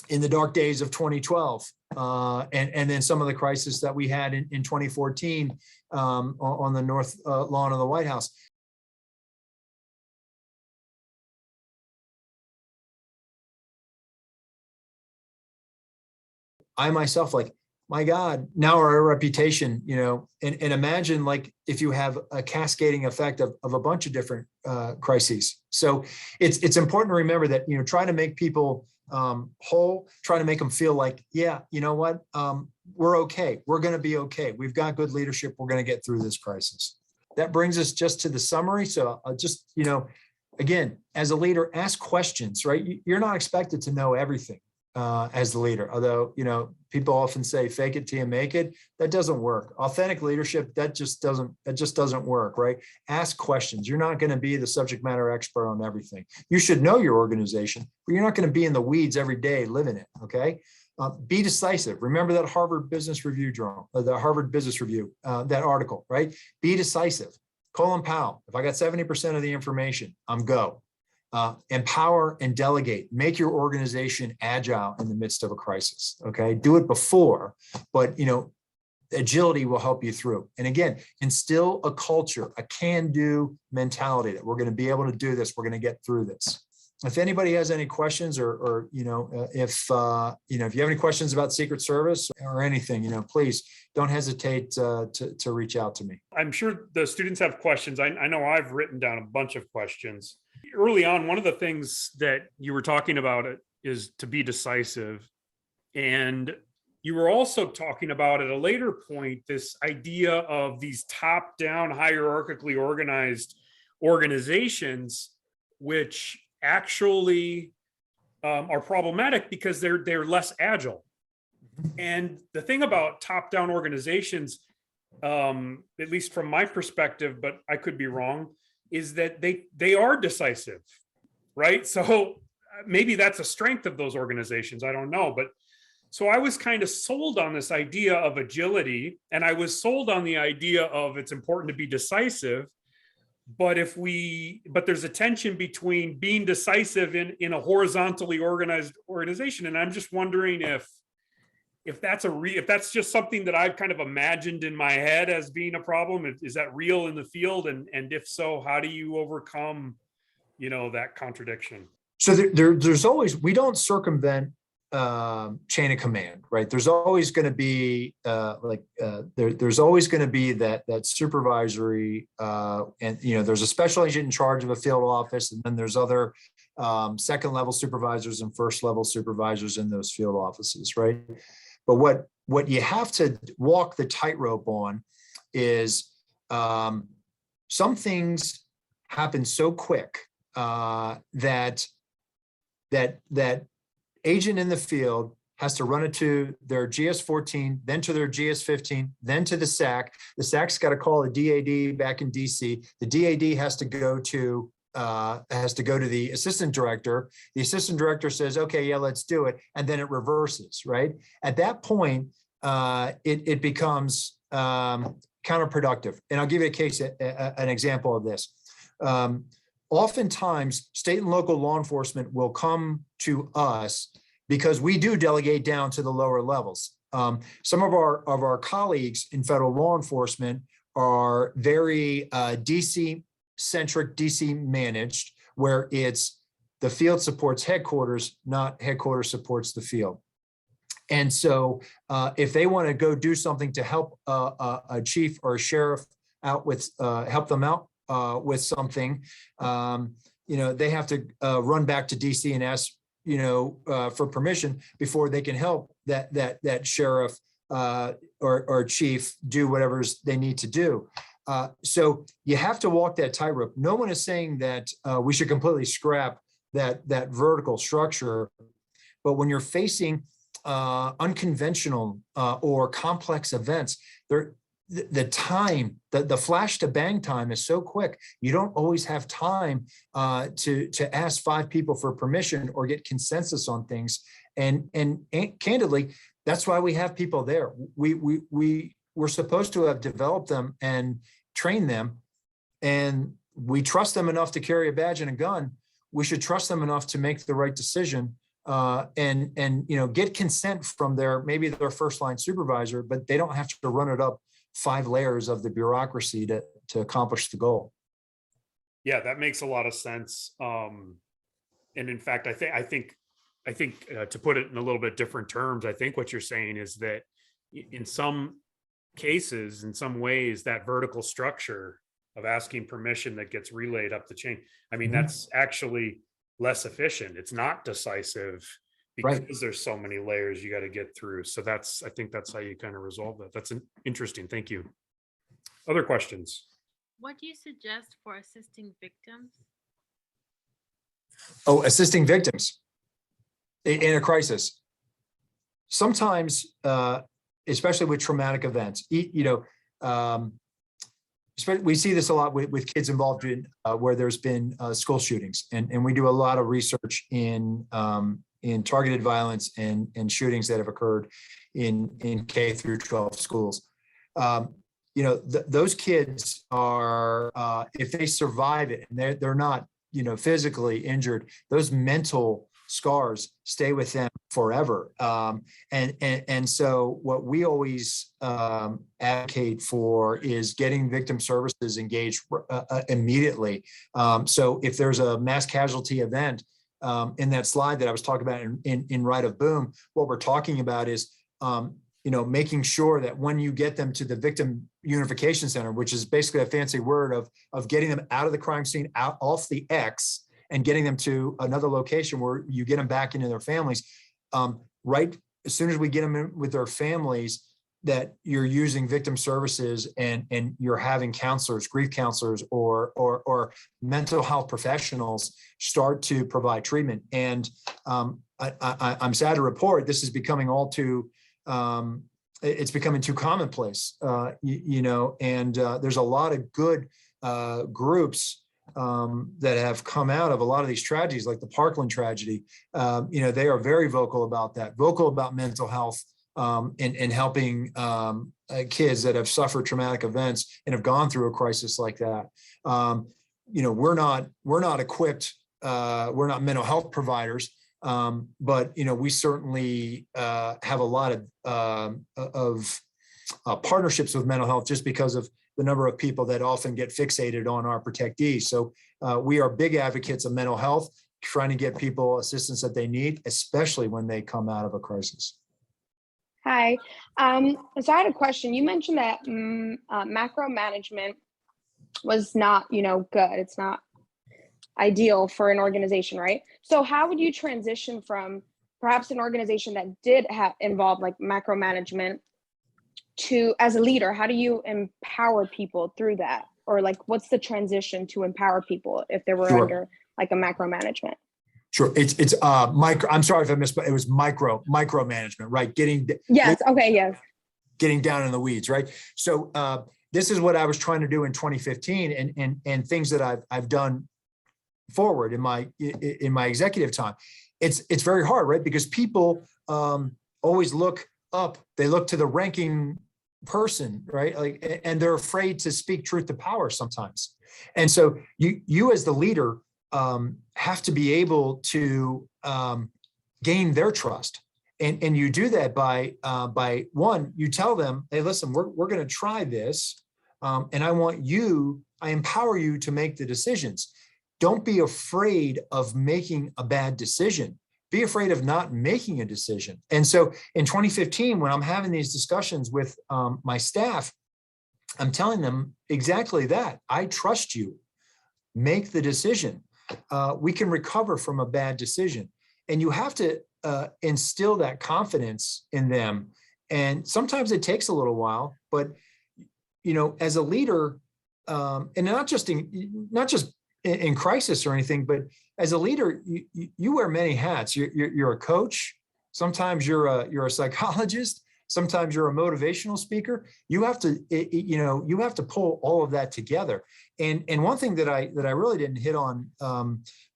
in the dark days of 2012 and then some of the crisis that we had in 2014 on the north lawn of the White House. I myself, my God, now our reputation, and imagine if you have a cascading effect of a bunch of different crises. So it's important to remember that, try to make people whole, try to make them feel like, yeah, you know what, we're okay. We're going to be okay. We've got good leadership. We're going to get through this crisis. That brings us just to the summary. So I'll just, again, as a leader, ask questions, right? You're not expected to know everything. As the leader, although people often say fake it till you make it. That doesn't work. Authentic leadership, that just doesn't work, right? Ask questions. You're not going to be the subject matter expert on everything. You should know your organization, but you're not going to be in the weeds every day living it. Okay. Be decisive. Remember that Harvard Business Review journal, the Harvard Business Review, that article, right? Be decisive. Colin Powell. If I got 70% of the information, I'm go. Empower and delegate. Make your organization agile in the midst of a crisis. Okay, do it before, but agility will help you through. And again, instill a culture, a can-do mentality that we're going to be able to do this. We're going to get through this. If anybody has any questions, or if you have any questions about Secret Service or anything, please don't hesitate to reach out to me. I'm sure the students have questions. I know I've written down a bunch of questions. Early on, one of the things that you were talking about is to be decisive. And you were also talking about at a later point, this idea of these top-down hierarchically organized organizations, which actually are problematic because they're less agile. And the thing about top-down organizations, at least from my perspective, but I could be wrong, is that they are decisive, right? So maybe that's a strength of those organizations. I don't know. But so I was kind of sold on this idea of agility, and I was sold on the idea of it's important to be decisive. But there's a tension between being decisive in a horizontally organized organization. And I'm just wondering if that's just something that I've kind of imagined in my head as being a problem, is that real in the field? And if so, how do you overcome, that contradiction? So there's always, we don't circumvent chain of command, right? There's always going to be there's always going to be that supervisory and there's a special agent in charge of a field office, and then there's other second level supervisors and first level supervisors in those field offices, right? But what you have to walk the tightrope on is some things happen so quick that agent in the field has to run it to their GS-14, then to their GS-15, then to the SAC. The SAC's got to call the DAD back in DC. The DAD has to go to the assistant director. The assistant director says, okay, yeah, let's do it. And then it reverses, right? At that point, it becomes counterproductive. And I'll give you a case, an example of this. Oftentimes, state and local law enforcement will come to us because we do delegate down to the lower levels. Some of our colleagues in federal law enforcement are very DC-centric, DC managed, where it's the field supports headquarters, not headquarters supports the field. And so if they want to go do something to help a chief or a sheriff out with, help them out with something, they have to run back to DC and ask, for permission before they can help that sheriff or chief do whatever they need to do. So you have to walk that tightrope. No one is saying that we should completely scrap that vertical structure, but when you're facing unconventional or complex events, the time, the flash to bang time is so quick. You don't always have time to ask 5 people for permission or get consensus on things. And candidly, that's why we have people there. We're supposed to have developed them and trained them, and we trust them enough to carry a badge and a gun. We should trust them enough to make the right decision and get consent from maybe their first line supervisor, but they don't have to run it up 5 layers of the bureaucracy to accomplish the goal. Yeah, that makes a lot of sense. And in fact, I think to put it in a little bit different terms, I think what you're saying is that in some cases, in some ways, that vertical structure of asking permission that gets relayed up the chain, I mean, that's actually less efficient. It's not decisive because there's so many layers you got to get through. So I think that's how you kind of resolve that. That's interesting. Thank you. Other questions? What do you suggest for assisting victims? Oh, assisting victims in a crisis. Sometimes, especially with traumatic events, we see this a lot with kids involved in where there's been school shootings, and we do a lot of research in targeted violence and shootings that have occurred in K through 12 schools. Those kids are, if they survive it and they're not, physically injured, those mental scars stay with them forever. And so what we always advocate for is getting victim services engaged immediately. So if there's a mass casualty event, in that slide that I was talking about in Right of Boom, what we're talking about is, making sure that when you get them to the victim unification center, which is basically a fancy word of getting them out of the crime scene, out off the X, and getting them to another location where you get them back into their families. Right as soon as we get them in with their families, that you're using victim services and you're having counselors, grief counselors, or mental health professionals start to provide treatment. And I'm sad to report this is becoming it's becoming too commonplace, and there's a lot of good groups that have come out of a lot of these tragedies, like the Parkland tragedy. They are very vocal about mental health and helping kids that have suffered traumatic events and have gone through a crisis like that. We're not equipped. We're not mental health providers. But we certainly have a lot of partnerships with mental health just because of the number of people that often get fixated on our protectees. So we are big advocates of mental health, trying to get people assistance that they need, especially when they come out of a crisis. Hi. So I had a question. You mentioned that macro management was not, good. It's not ideal for an organization, right? So how would you transition from perhaps an organization that did involve like macro management to, as a leader, how do you empower people through that? Or like, what's the transition to empower people if they were Sure. under like a macro management? Sure. It's micro. I'm sorry if I missed, but it was micromanagement, right? Yes. Okay. Yes. Getting down in the weeds, right? So this is what I was trying to do in 2015, and things that I've done forward in my executive time. It's very hard, right? Because people always look up. They look to the ranking person, right? Like, and they're afraid to speak truth to power sometimes. And so you as the leader have to be able to gain their trust. And you do that by one, you tell them, hey, listen, we're going to try this. And I empower you to make the decisions. Don't be afraid of making a bad decision. Be afraid of not making a decision. And so in 2015, when I'm having these discussions with my staff, I'm telling them exactly that. I trust you. Make the decision. We can recover from a bad decision. And you have to instill that confidence in them. And sometimes it takes a little while, but as a leader, and not just in crisis or anything, but as a leader, you wear many hats. You're a coach. Sometimes you're a psychologist. Sometimes you're a motivational speaker. You have to pull all of that together. And one thing that I really didn't hit on,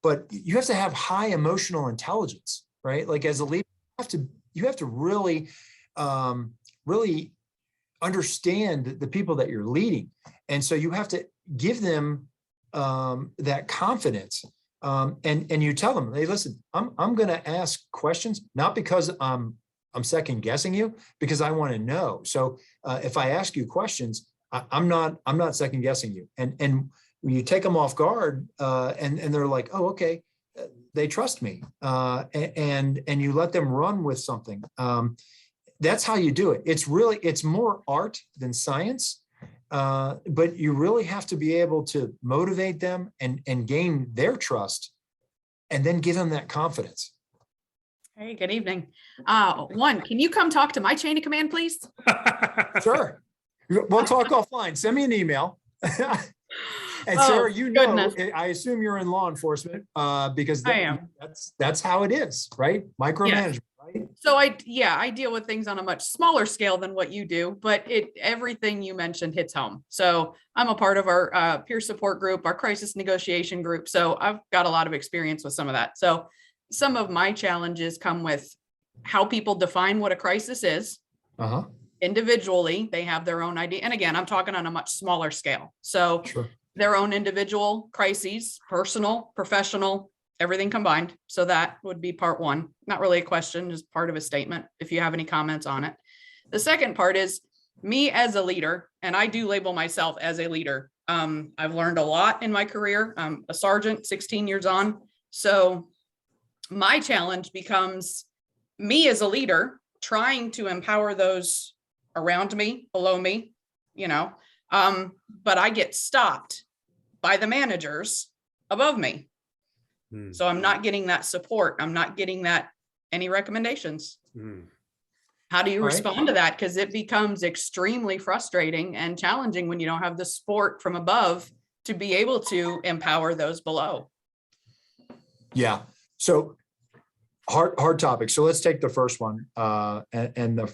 but you have to have high emotional intelligence, right? Like as a leader, you have to really understand the people that you're leading. And so you have to give them that confidence. And you tell them, hey, listen, I'm going to ask questions, not because I'm second guessing you, because I want to know. So if I ask you questions, I'm not second guessing you. And when you take them off guard, and they're like, oh, okay, they trust me, and you let them run with something. That's how you do it. It's more art than science, but you really have to be able to motivate them and gain their trust, and then give them that confidence. Hey, good evening. One, can you come talk to my chain of command, please? Sure. We'll talk offline. Send me an email. And Oh, Sarah, goodness. I assume you're in law enforcement because I am. that's how it is, right? Micromanagement, right? So I deal with things on a much smaller scale than what you do, but everything you mentioned hits home. So I'm a part of our peer support group, our crisis negotiation group. So I've got a lot of experience with some of that. So some of my challenges come with how people define what a crisis is. Uh-huh. Individually, they have their own idea. And again, I'm talking on a much smaller scale. So Sure. their own individual crises, personal, professional, everything combined. So that would be part one. Not really a question, just part of a statement, if you have any comments on it. The second part is me as a leader, and I do label myself as a leader. I've learned a lot in my career. I'm a sergeant, 16 years on. So my challenge becomes me as a leader trying to empower those around me, below me, but I get stopped by the managers above me. So I'm not getting that support. I'm not getting any recommendations. How do you All right. respond to that? Because it becomes extremely frustrating and challenging when you don't have the support from above to be able to empower those below. Yeah. So hard topic. So let's take the first one. And the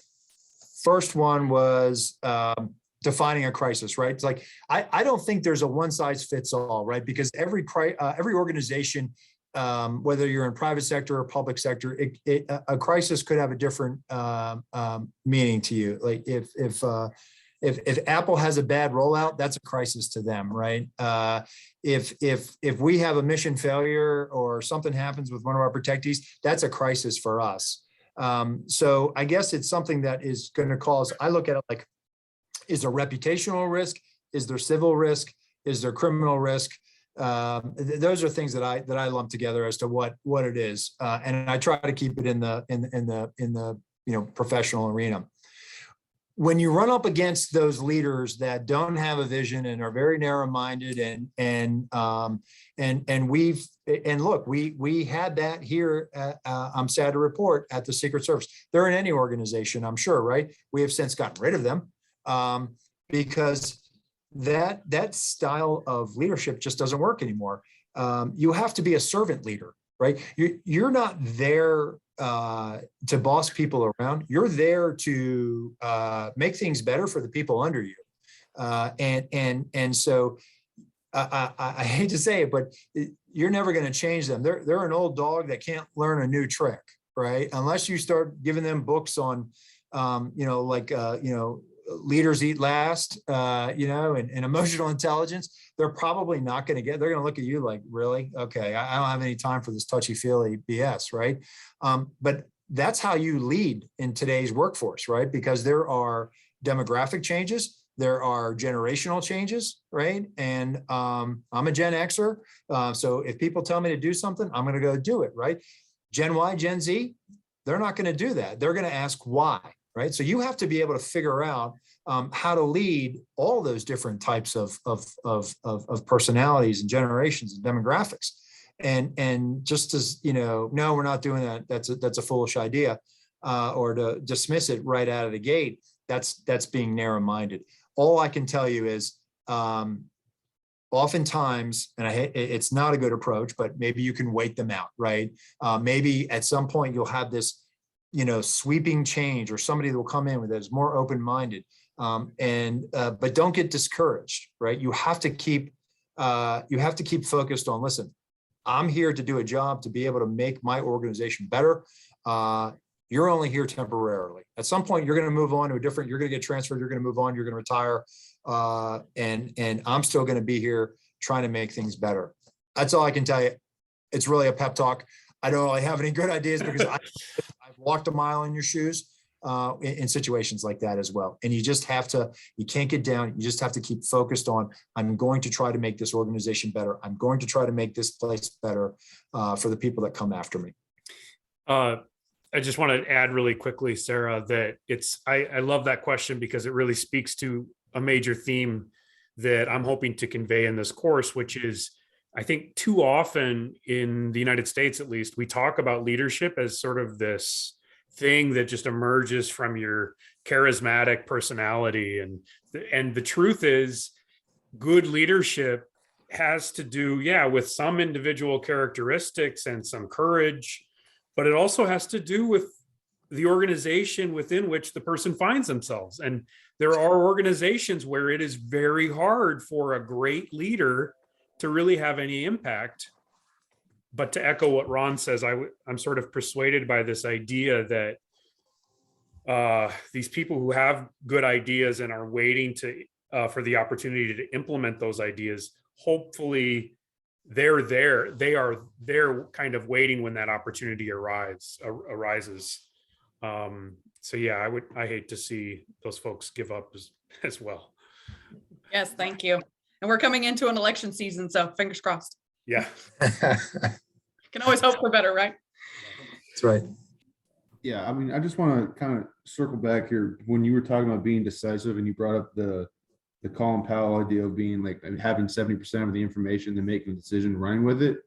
first one was defining a crisis, right? It's like, I don't think there's a one size fits all, right? Because every organization, whether you're in private sector or public sector, a crisis could have a different meaning to you. Like if if Apple has a bad rollout, that's a crisis to them, right? If we have a mission failure or something happens with one of our protectees, that's a crisis for us. So I guess it's something that is going to cause, I look at it like, is there reputational risk? Is there civil risk? Is there criminal risk? Those are things that I lump together as to what it is, and I try to keep it in the professional arena. When you run up against those leaders that don't have a vision and are very narrow-minded, and we had that here. I'm sad to report at the Secret Service. They're in any organization, I'm sure, right? We have since gotten rid of them because that style of leadership just doesn't work anymore. You have to be a servant leader, right? You're not there to boss people around. You're there to make things better for the people under you. And so I hate to say it, but you're never going to change them. They're an old dog that can't learn a new trick, right? Unless you start giving them books on, leaders eat last, and emotional intelligence, they're probably not going to they're going to look at you like, really? Okay, I don't have any time for this touchy-feely BS, right? But that's how you lead in today's workforce, right? Because there are demographic changes, there are generational changes, right? And I'm a Gen Xer, so if people tell me to do something, I'm going to go do it, right? Gen Y, Gen Z, they're not going to do that. They're going to ask why, right? So you have to be able to figure out how to lead all those different types of personalities and generations and demographics. And just as, no, we're not doing that. That's a foolish idea, or to dismiss it right out of the gate. That's being narrow-minded. All I can tell you is oftentimes, and it's not a good approach, but maybe you can wait them out, right? Maybe at some point you'll have this, sweeping change, or somebody that will come in that is more open-minded, but don't get discouraged, right? You have to keep focused on, listen, I'm here to do a job to be able to make my organization better. You're only here temporarily. At some point, you're going to move on to you're going to get transferred, you're going to move on, you're going to retire. And I'm still going to be here trying to make things better. That's all I can tell you. It's really a pep talk. I don't really have any good ideas because I've walked a mile in your shoes in situations like that as well. And you can't get down. You just have to keep focused on, I'm going to try to make this organization better. I'm going to try to make this place better for the people that come after me. I just want to add really quickly, Sarah, that I love that question because it really speaks to a major theme that I'm hoping to convey in this course, which is, I think too often in the United States, at least, we talk about leadership as sort of this thing that just emerges from your charismatic personality. And the truth is, good leadership has to do, with some individual characteristics and some courage, but it also has to do with the organization within which the person finds themselves. And there are organizations where it is very hard for a great leader to really have any impact. But to echo what Ron says, I'm sort of persuaded by this idea that these people who have good ideas and are waiting for the opportunity to implement those ideas, hopefully they are there kind of waiting when that opportunity arises. So yeah, I hate to see those folks give up as well. Yes, thank you. And we're coming into an election season, so fingers crossed. Yeah. Can always hope for better, right? That's right. Yeah, I mean, I just want to kind of circle back here. When you were talking about being decisive and you brought up the Colin Powell idea of being like having 70% of the information, then making a decision, running with it.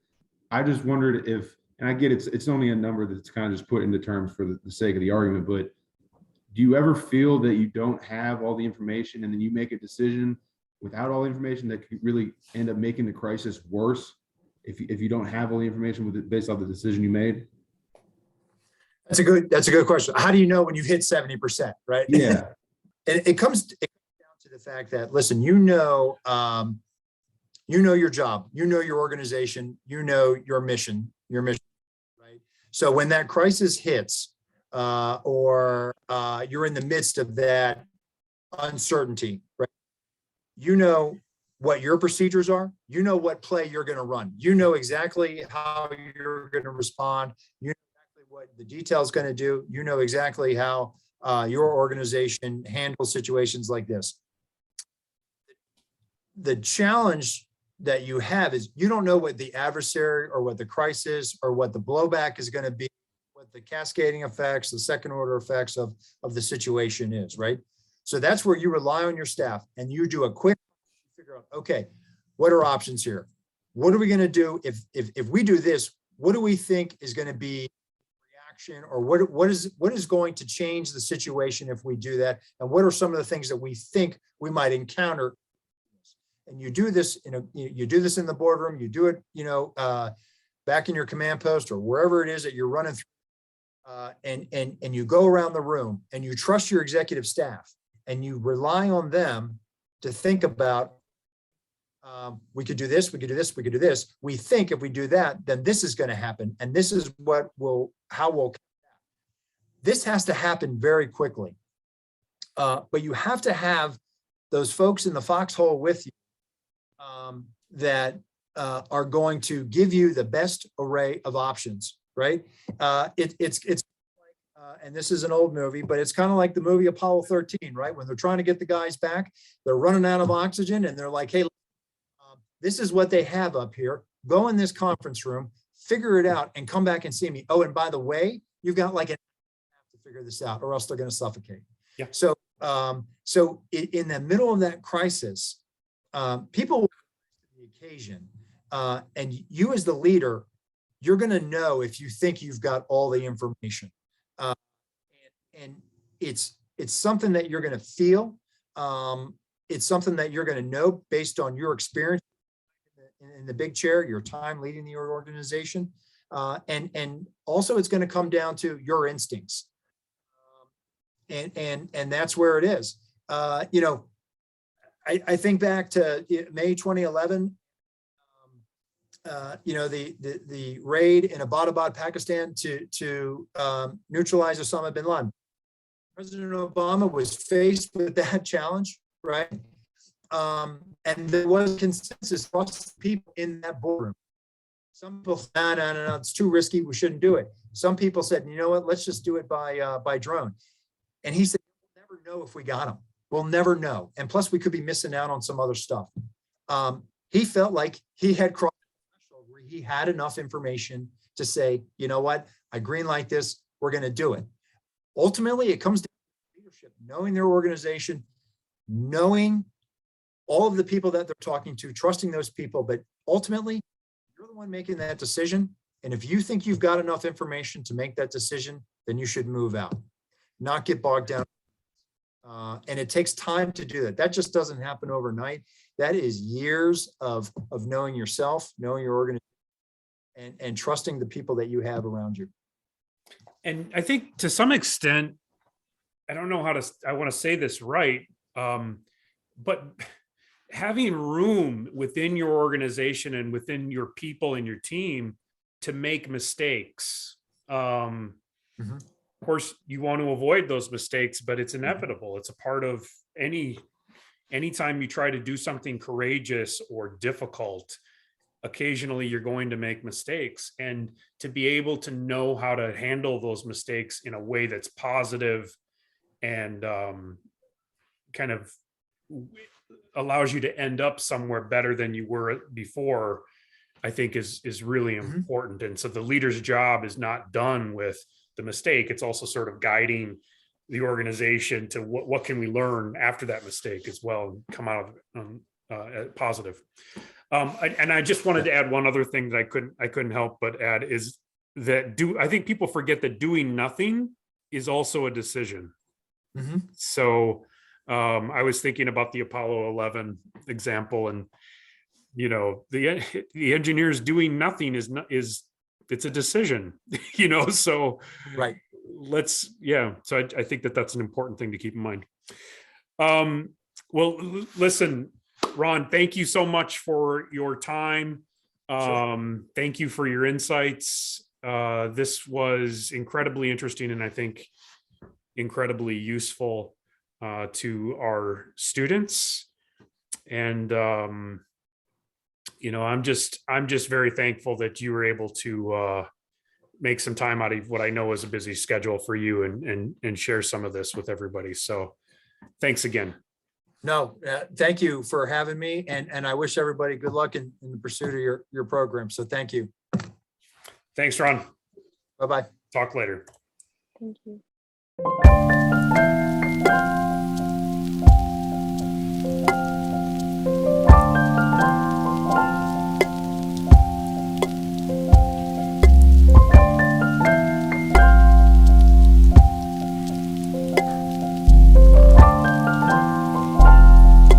I just wondered if, and I get it's only a number that's kind of just put into terms for the sake of the argument, but do you ever feel that you don't have all the information and then you make a decision without all the information that could really end up making the crisis worse if you don't have all the information based off the decision you made? That's a good question. How do you know when you've hit 70%, right? Yeah. It comes down to the fact that, listen, you know your job, you know your organization, you know your mission, right? So when that crisis hits, or you're in the midst of that uncertainty, right? You know what your procedures are. You know what play you're going to run. You know exactly how you're going to respond. You know exactly what the detail is going to do. You know exactly how your organization handles situations like this. The challenge that you have is you don't know what the adversary or what the crisis or what the blowback is going to be, what the cascading effects, the second order effects of the situation is, right? So that's where you rely on your staff and you do a quick figure out, okay, what are options here? What are we going to do if we do this? What do we think is going to be reaction, or what is going to change the situation if we do that? And what are some of the things that we think we might encounter? And you do this you do this in the boardroom, you do it, back in your command post or wherever it is that you're running through, and you go around the room and you trust your executive staff and you rely on them to think about, we could do this, we could do this, we could do this. We think if we do that, then this is going to happen. And this is how we'll. This has to happen very quickly. But you have to have those folks in the foxhole with you that are going to give you the best array of options, right? And this is an old movie, but it's kind of like the movie Apollo 13, right? When they're trying to get the guys back, they're running out of oxygen and they're like, hey, this is what they have up here. Go in this conference room, figure it out, and come back and see me. Oh, and by the way, you've got like an hour to figure this out or else they're going to suffocate. Yeah. So in the middle of that crisis, people will the occasion, and you as the leader, you're going to know if you think you've got all the information, and it's something that you're going to feel. It's something that you're going to know based on your experience in the big chair, your time leading the organization, and also it's going to come down to your instincts. And that's where it is. I think back to May 2011, the raid in Abbottabad, Pakistan to neutralize Osama bin Laden. President Obama was faced with that challenge, right? And there was consensus across the people in that boardroom. Some people said, no, it's too risky, we shouldn't do it. Some people said, you know what, let's just do it by drone. And he said, we'll never know if we got them. We'll never know. And plus we could be missing out on some other stuff. He felt like he had crossed the threshold where he had enough information to say, you know what, I green light this, we're going to do it. Ultimately, it comes down to leadership, knowing their organization, knowing all of the people that they're talking to, trusting those people, but ultimately, you're the one making that decision. And if you think you've got enough information to make that decision, then you should move out, not get bogged down. And it takes time to do that. That just doesn't happen overnight. That is years of knowing yourself, knowing your organization, and trusting the people that you have around you. And I think to some extent, I don't know I want to say this right, but having room within your organization and within your people and your team to make mistakes. Of course, you want to avoid those mistakes, but it's inevitable. It's a part of anytime you try to do something courageous or difficult, occasionally you're going to make mistakes. And to be able to know how to handle those mistakes in a way that's positive and kind of allows you to end up somewhere better than you were before, I think is really important. And so the leader's job is not done with the mistake. It's also sort of guiding the organization to what can we learn after that mistake as well and come out of positive. And I just wanted to add one other thing that I couldn't help but add is that I think people forget that doing nothing is also a decision. So I was thinking about the Apollo 11 example, and the engineers doing nothing it's a decision, so right. So I think that's an important thing to keep in mind. Well, listen, Ron, thank you so much for your time. Thank you for your insights. This was incredibly interesting and I think incredibly useful. to our students. And, I'm just very thankful that you were able to make some time out of what I know is a busy schedule for you and share some of this with everybody. So thanks again. No, thank you for having me, and I wish everybody good luck in the pursuit of your program. So thank you. Thanks, Ron. Bye-bye. Talk later. Thank you.